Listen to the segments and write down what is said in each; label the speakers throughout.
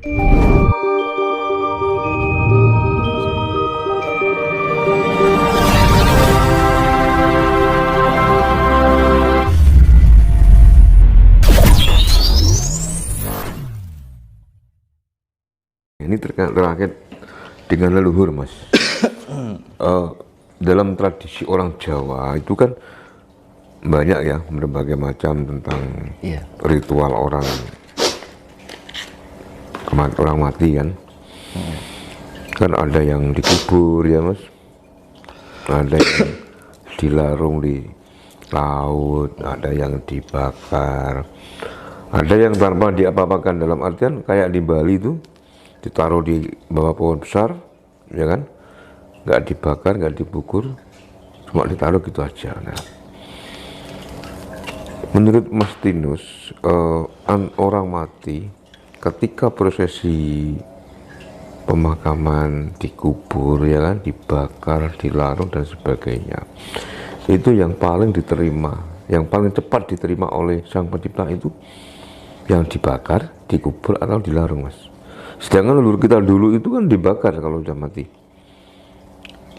Speaker 1: Ini terkait dengan leluhur, Mas. Dalam tradisi orang Jawa itu kan banyak ya berbagai macam tentang ritual orang mati kan. Kan ada yang dikubur ya, Mas. Ada yang dilarung di laut, ada yang dibakar, ada yang tanpa diapa-apakan, dalam artian kayak di Bali itu ditaruh di bawah pohon besar, ya kan, nggak dibakar, nggak dibungkus, cuma ditaruh gitu aja. Nah, menurut Mas Tinus, orang mati ketika prosesi pemakaman, dikubur, ya kan, dibakar, dilarung dan sebagainya, itu yang paling diterima, yang paling cepat diterima oleh Sang Pencipta itu yang dibakar, dikubur atau dilarung, Mas. Sedangkan leluhur kita dulu itu kan dibakar kalau udah mati.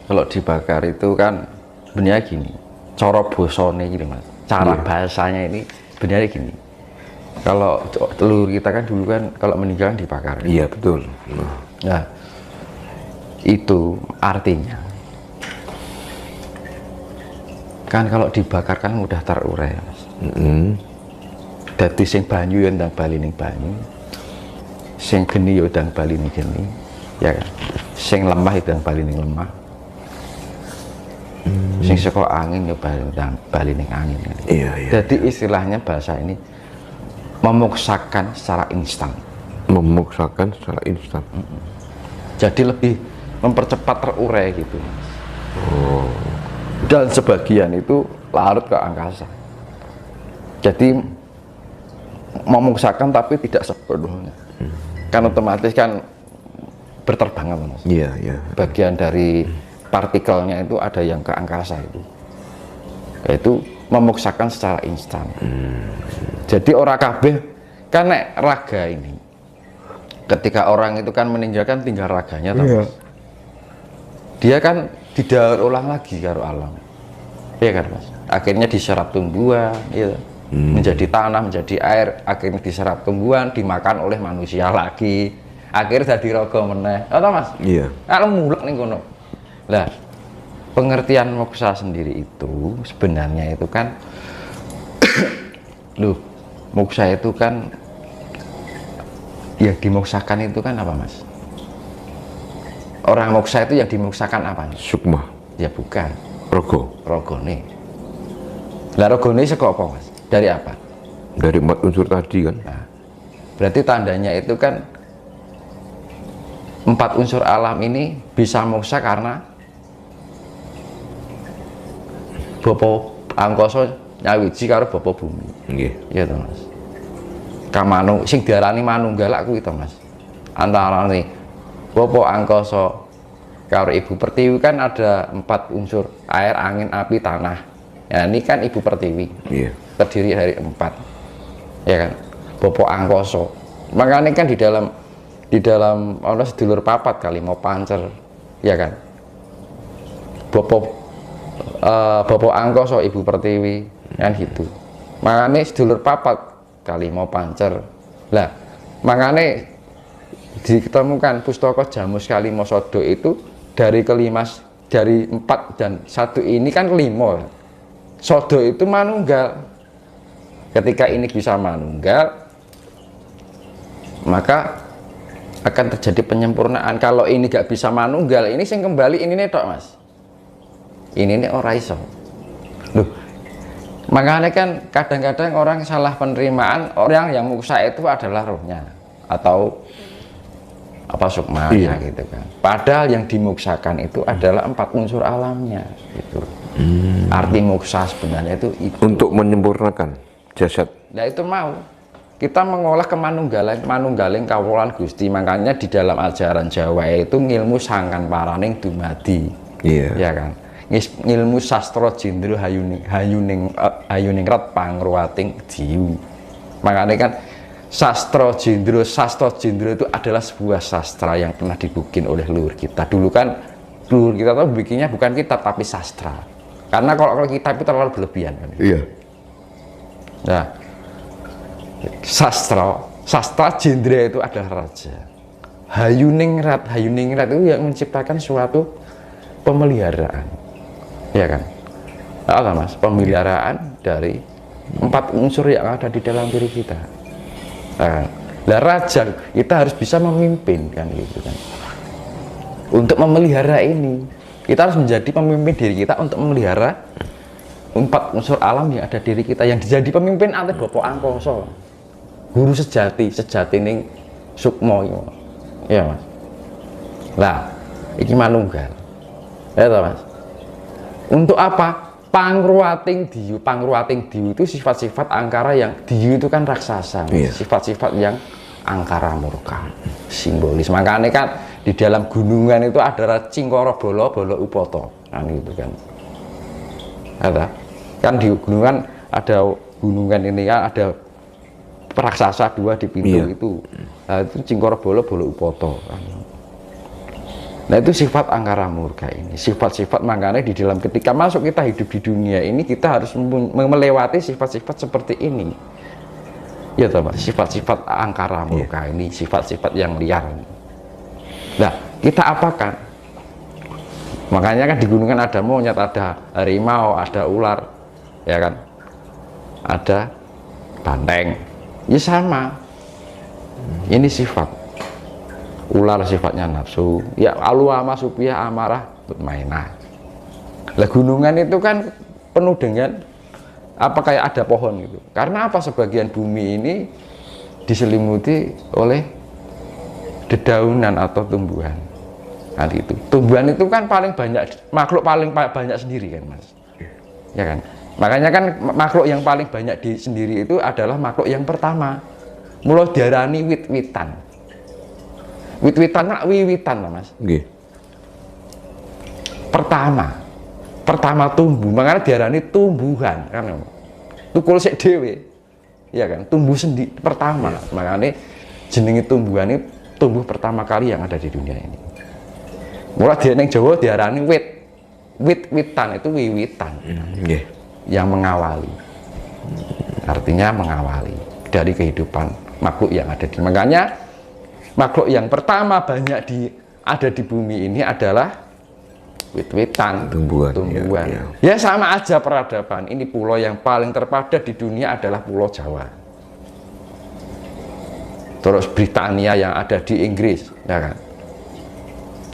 Speaker 2: Kalau dibakar itu kan sebenarnya gini, cara bosone gini, Mas. Cara bahasanya ini sebenarnya gini. Kalau leluhur kita kan dulu kan kalau meninggal kan dibakar.
Speaker 1: Iya, betul.
Speaker 2: Nah, itu artinya kan kalau dibakar kan mudah terurai, Mas. Dadi sing banyu yang ndang bali ning banyu, sing geni ya ndang bali ning geni, ya kan. Sing lemah itu ndang bali ning lemah. Sing saka angin ya bali ning angin.
Speaker 1: Iya.
Speaker 2: Jadi istilahnya bahasa ini memuksakan secara instan.
Speaker 1: Memaksakan secara instan.
Speaker 2: Jadi lebih mempercepat terurai gitu, Mas. Dan sebagian itu larut ke angkasa. Jadi memuksakan tapi tidak sepenuhnya. Kan otomatis kan berterbangan, Mas.
Speaker 1: Iya.
Speaker 2: Bagian dari partikelnya itu ada yang ke angkasa itu. Yaitu memuksakan secara instan. Jadi orang kabeh kan nek raga ini, ketika orang itu kan meninggalkan tinggal raganya, Mas. Dia kan didaur ulang lagi karo alam, ya kan, Mas. Akhirnya diserap tumbuhan, ya, menjadi tanah, menjadi air, akhirnya diserap tumbuhan, dimakan oleh manusia lagi, akhirnya jadi raga meneh, atau Mas? Iya. Kalau mulek nih kono. Lah, pengertian moksa sendiri itu sebenarnya itu kan, loh, moksa itu kan, ya dimoksakan itu kan apa, Mas? Orang moksa itu yang dimoksakan apa?
Speaker 1: Sukma.
Speaker 2: Ya bukan. Rogone. Lah rogone saka apa, Mas? Dari apa?
Speaker 1: Dari 4 unsur tadi kan.
Speaker 2: Nah, berarti tandanya itu kan 4 unsur alam ini bisa moksa karena Bapa angkasa nyawiji karo Bapa bumi.
Speaker 1: Nggih.
Speaker 2: Iya to, Mas. Kamanu sing diarani manunggal kuwi to, Mas. Antarane Bapa angkasa karo Ibu Pertiwi kan ada 4 unsur, air, angin, api, tanah. Ya, ini kan Ibu Pertiwi.
Speaker 1: Iya.
Speaker 2: Terdiri dari 4. Ya kan? Bapa angkasa. Makanya kan di dalam ana sedulur papat kali mau pancer. Ya kan? Bapa angkasa Ibu Pertiwi kan gitu. Makanya sedulur papat kali mau pancer. Lah, makanya ditemukan pustaka Jamus Kalima Sada itu dari kelimas, dari 4 dan 1 ini kan 5. Sada itu manunggal. Ketika ini bisa manunggal, maka akan terjadi penyempurnaan. Kalau ini gak bisa manunggal, ini sing kembali ini nih tok, Mas. Ini nih ora iso. Loh, makanya kan kadang-kadang orang salah penerimaan, orang yang muksa itu adalah rohnya atau apa sukmanya gitu kan. Padahal yang dimuksakan itu adalah 4 unsur alamnya gitu. Arti muksa sebenarnya itu
Speaker 1: Untuk menyempurnakan jasad.
Speaker 2: Nah itu mau kita mengolah manunggaling kawulan Gusti. Makanya di dalam ajaran Jawa itu ngilmu sangkan paraning dumadi.
Speaker 1: Iya.
Speaker 2: Ya kan. Ngilmu sastra jendra hayuning rat pangruwating diu. Makanya kan sastra jendro itu adalah sebuah sastra yang pernah dibikin oleh leluhur kita. Dulu kan leluhur kita tuh bikinnya bukan kitab tapi sastra. Karena kalau kitab itu terlalu berlebihan kan.
Speaker 1: Iya.
Speaker 2: Nah, sastra jendra itu adalah raja. Hayuningrat itu yang menciptakan suatu pemeliharaan. Ya kan? Apa Mas? Pemeliharaan dari 4 unsur yang ada di dalam diri kita. Nah, raja kita harus bisa memimpin kan gitu kan. Untuk memelihara ini, kita harus menjadi pemimpin diri kita untuk memelihara 4 unsur alam yang ada di diri kita. Yang jadi pemimpin ante Bapak Angkoso, guru sejati ning sukmo itu. Ya Mas. Lah, iki manunggal. Ya toh Mas. Untuk apa? Pangruating diu itu sifat-sifat angkara yang diu itu kan raksasa, sifat-sifat yang angkara murka, simbolis. Makanya kan di dalam gunungan itu ada cingkara bolo upoto, kan gitu kan. Ada kan di gunungan ada gunungan ini kan ada raksasa 2 di pintu itu. Nah, itu cingkara bolo upoto. Nah itu sifat angkara murka ini, sifat-sifat makanya di dalam ketika masuk kita hidup di dunia ini kita harus melewati sifat-sifat seperti ini. Ya toh Pak, sifat-sifat angkara murka ini, sifat-sifat yang liar. Nah kita apakan? Makanya kan di gunungan ada monyet, ada harimau, ada ular, ya kan? Ada banteng, ya sama. Ini sifat. Ular sifatnya nafsu, ya aluama supia amarah mainah. Lah gunungan itu kan penuh dengan apa kayak ada pohon gitu. Karena apa sebagian bumi ini diselimuti oleh dedaunan atau tumbuhan. Nah, itu tumbuhan itu kan paling banyak makhluk paling banyak sendiri kan Mas. Ya kan. Makanya kan makhluk yang paling banyak di sendiri itu adalah makhluk yang pertama. Mulai diarani wit-witan. Wit-witan nak wiwitan lah Mas.
Speaker 1: Nggih.
Speaker 2: Pertama tumbuh, makanya diarani tumbuhan kan. Tukul sik dhewe. Ya kan, tumbuh sendiri pertama. Makanya jenenge tumbuhan ini tumbuh pertama kali yang ada di dunia ini. Mulai di ning Jawa diarani wit. Wit-witan itu wiwitan.
Speaker 1: Nggih.
Speaker 2: Yang mengawali. Artinya mengawali dari kehidupan makhluk yang ada di. Makanya makhluk yang pertama banyak ada di bumi ini adalah wit-witan, tumbuhan. Ya sama aja peradaban. Ini pulau yang paling terpadat di dunia adalah Pulau Jawa. Terus Britania yang ada di Inggris, ya kan?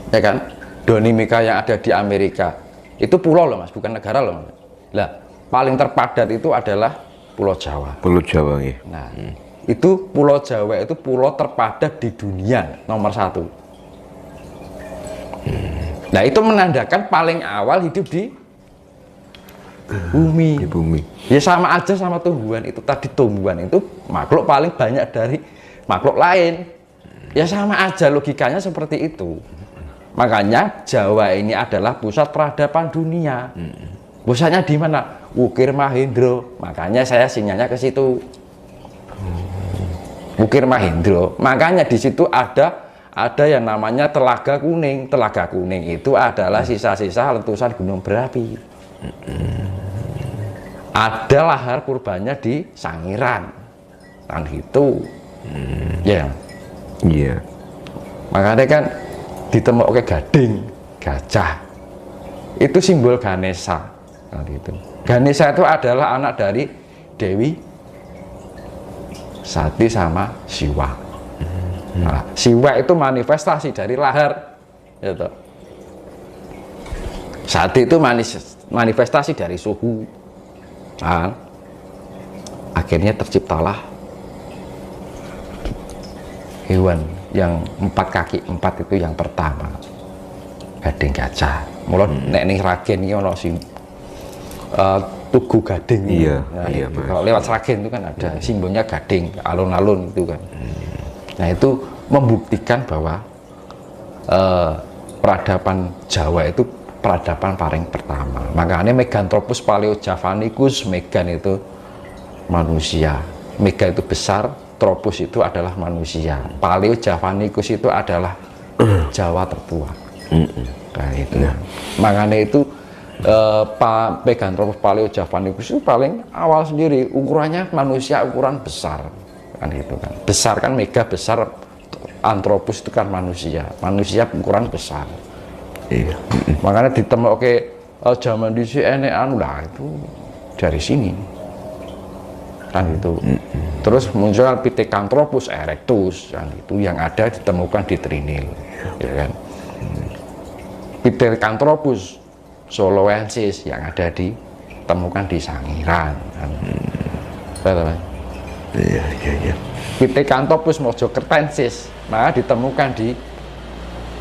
Speaker 2: Ya kan? Dominika yang ada di Amerika. Itu pulau loh Mas, bukan negara loh Mas. Lah, paling terpadat itu adalah Pulau Jawa.
Speaker 1: Pulau Jawa ya.
Speaker 2: Nah, itu Pulau Jawa itu pulau terpadat di dunia nomor 1. Nah itu menandakan paling awal hidup di bumi.
Speaker 1: Di bumi.
Speaker 2: Ya sama aja sama tumbuhan itu tadi, tumbuhan itu makhluk paling banyak dari makhluk lain. Ya sama aja logikanya seperti itu. Makanya Jawa ini adalah pusat peradaban dunia. Pusatnya di mana? Wukir Mahindra. Makanya saya sinyalnya ke situ. Wukir Mahindra. Makanya di situ ada yang namanya Telaga Kuning. Telaga Kuning itu adalah sisa-sisa letusan gunung berapi. Ada lahar purbannya di Sangiran. Kan gitu. Ya.
Speaker 1: Iya.
Speaker 2: Makanya kan ditemukan gading, gajah. Itu simbol Ganesha. Kan gitu. Ganesha itu adalah anak dari Dewi Sati sama Siwa. Nah, Siwa itu manifestasi dari lahar, gitu. Sati itu manifestasi dari suhu. Nah, akhirnya terciptalah hewan yang 4 kaki 4 itu yang pertama, gading gajah. Mulai nek ning Sragen iki ana Tugu Gading.
Speaker 1: Iya,
Speaker 2: nah,
Speaker 1: iya,
Speaker 2: kalau lewat Sragen itu kan ada simbolnya gading, alun-alun itu kan. Nah itu membuktikan bahwa peradaban Jawa itu peradaban paling pertama. Makanya Meganthropus paleojavanicus, megan itu manusia, mega itu besar, Pithecanthropus itu adalah manusia, Paleojavanicus itu adalah Jawa tertua. Nah, itu. Makanya itu Pithecanthropus Paleojavanicus itu paling awal sendiri, ukurannya manusia ukuran besar kan itu kan. Besar kan, mega besar, Anthropus itu kan manusia ukuran besar.
Speaker 1: Iya.
Speaker 2: Makanya ditemuke zaman dhisik enek anu lah itu dari sini. Kan itu. Terus muncul Pithecanthropus erectus kan itu yang ada ditemukan di Trinil, ya kan. Pithecanthropus soloensis yang ada ditemukan di Sangiran kan.
Speaker 1: Iya.
Speaker 2: Pithecanthropus mojokertensis maka ditemukan di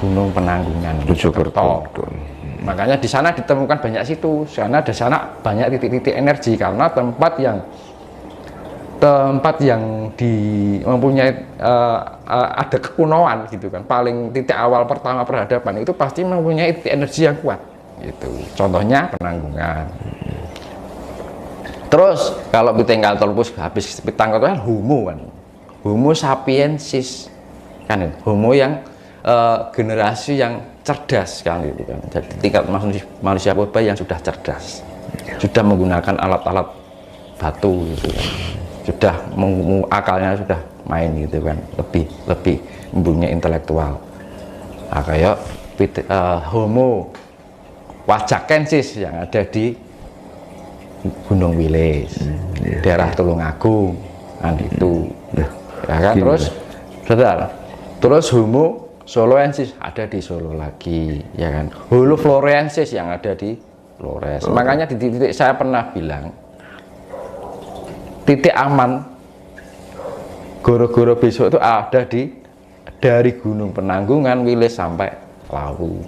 Speaker 2: Gunung Penanggungan Mojokerto. Makanya di sana ditemukan banyak situs, karena di sana banyak titik-titik energi, karena tempat yang mempunyai ada kekunoan gitu kan. Paling titik awal pertama peradaban itu pasti mempunyai titik energi yang kuat. Gitu. Contohnya Penanggungan. Terus kalau Pithecanthropus habis Pithecanthropus Homo kan. Homo sapiensis kan itu. Homo yang generasi yang cerdas kan gitu kan. Jadi tingkat manusia purba yang sudah cerdas. Sudah menggunakan alat-alat batu gitu kan. Sudah akalnya sudah main gitu kan. Lebih mempunyai intelektual. Nah, kayak Homo wajakensis yang ada di Gunung Wilis, daerah Tulungagung kan itu. Ya kan, terus Homo soloensis ada di Solo lagi, ya kan. Holo florensis yang ada di Flores. Makanya di titik saya pernah bilang titik aman goro-goro besok itu ada dari Gunung Penanggungan, Wilis sampai Lawu.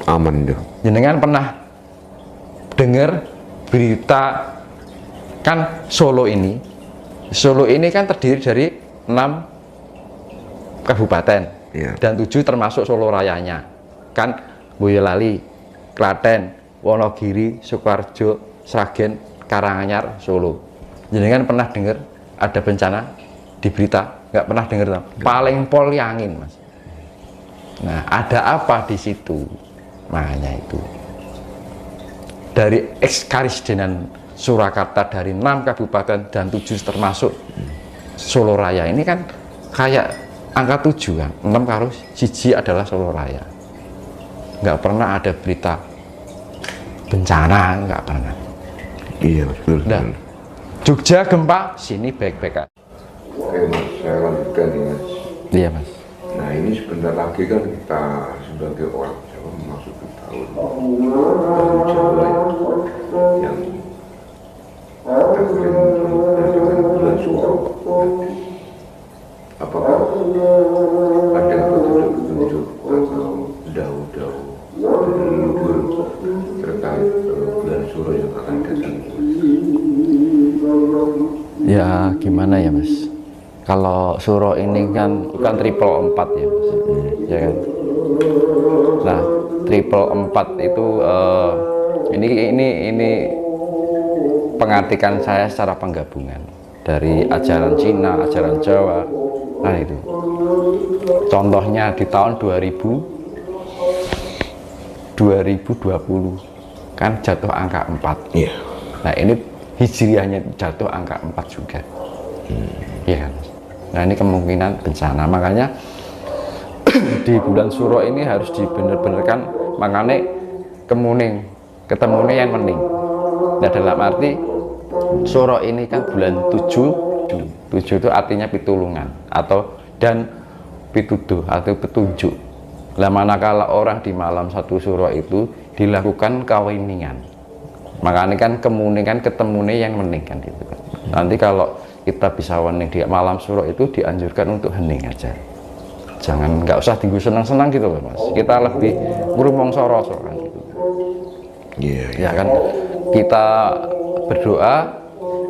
Speaker 1: Aman tuh.
Speaker 2: Jenengan pernah dengar berita kan Solo ini kan terdiri dari 6 kabupaten, dan 7 termasuk Solo Rayanya kan, Boyolali, Klaten, Wonogiri, Sukoharjo, Sragen, Karanganyar, Solo. Jenengan pernah dengar ada bencana di berita? Nggak pernah dengar. Paling pol angin, Mas. Nah, ada apa di situ? Makanya itu dari Ekskarisdenan Surakarta, dari 6 kabupaten dan 7 termasuk Solo Raya ini kan kayak angka 7 kan, 6 karo 1 adalah Solo Raya. Nggak pernah ada berita bencana, nggak pernah.
Speaker 1: Iya, betul.
Speaker 2: Nah, Jogja gempa, sini baik-baik aja.
Speaker 1: Oke Mas, saya lanjutkan nih Mas.
Speaker 2: Iya Mas.
Speaker 1: Nah ini sebentar lagi kan kita sebagai orang Jawa memasuki tahun baru Jawa yang kita dengan bulan Suro. Apakah ada petunjuk-petunjuk atau daun-daun leluhur terkait bulan Suro yang akan datang?
Speaker 2: Ya gimana ya Mas, kalau Suro ini kan bukan triple 4 ya Mas, ya kan. Nah triple 4 itu ini pengartikan saya secara penggabungan dari ajaran Cina, ajaran Jawa. Nah itu contohnya di tahun 2020 kan jatuh angka 4.
Speaker 1: Iya.
Speaker 2: Nah ini Hijriahnya jatuh angka 4 juga. Ya. Nah ini kemungkinan bencana, makanya di bulan Suro ini harus dibener-benerkan, makanya ketemunya yang mending. Nah dalam arti Suro ini kan bulan 7 itu artinya pitulungan atau dan pituduh atau petunjuk. Lah manakala orang di malam 1 Suro itu dilakukan kawiningan, makanya kan ketemunya yang mending kan gitu kan. Nanti kalau kita bisa wening di malam Suro itu dianjurkan untuk hening aja, jangan, nggak usah tinggu senang-senang gitu loh Mas. Kita lebih ngurumong soro kan gitu. Ya kan, kita berdoa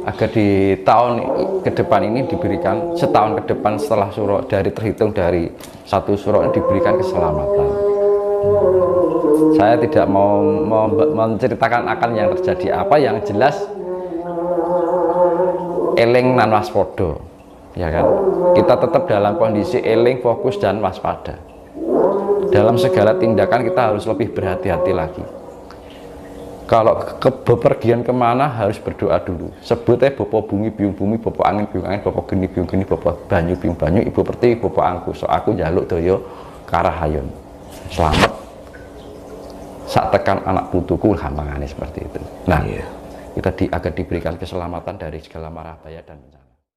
Speaker 2: agar di tahun ke depan ini diberikan, setahun ke depan setelah Suro, terhitung dari 1 Suro diberikan keselamatan. Saya tidak mau menceritakan akan yang terjadi apa, yang jelas eling nan waspada. ya kan? Kita tetap dalam kondisi eling, fokus dan waspada. Dalam segala tindakan kita harus lebih berhati-hati lagi. Kalau bepergian kemana harus berdoa dulu. Sebutnya bopo bumi biung bumi, bopo angin biung angin, bopo geni biung geni, bopo banyu biung banyu, ibu perti bopo angku. So aku jaluk doyo karahayon. Selamat. Sak tekan anak putuku hampangane seperti itu. Nah, kita akan diberikan keselamatan dari segala mara bahaya dan bencana.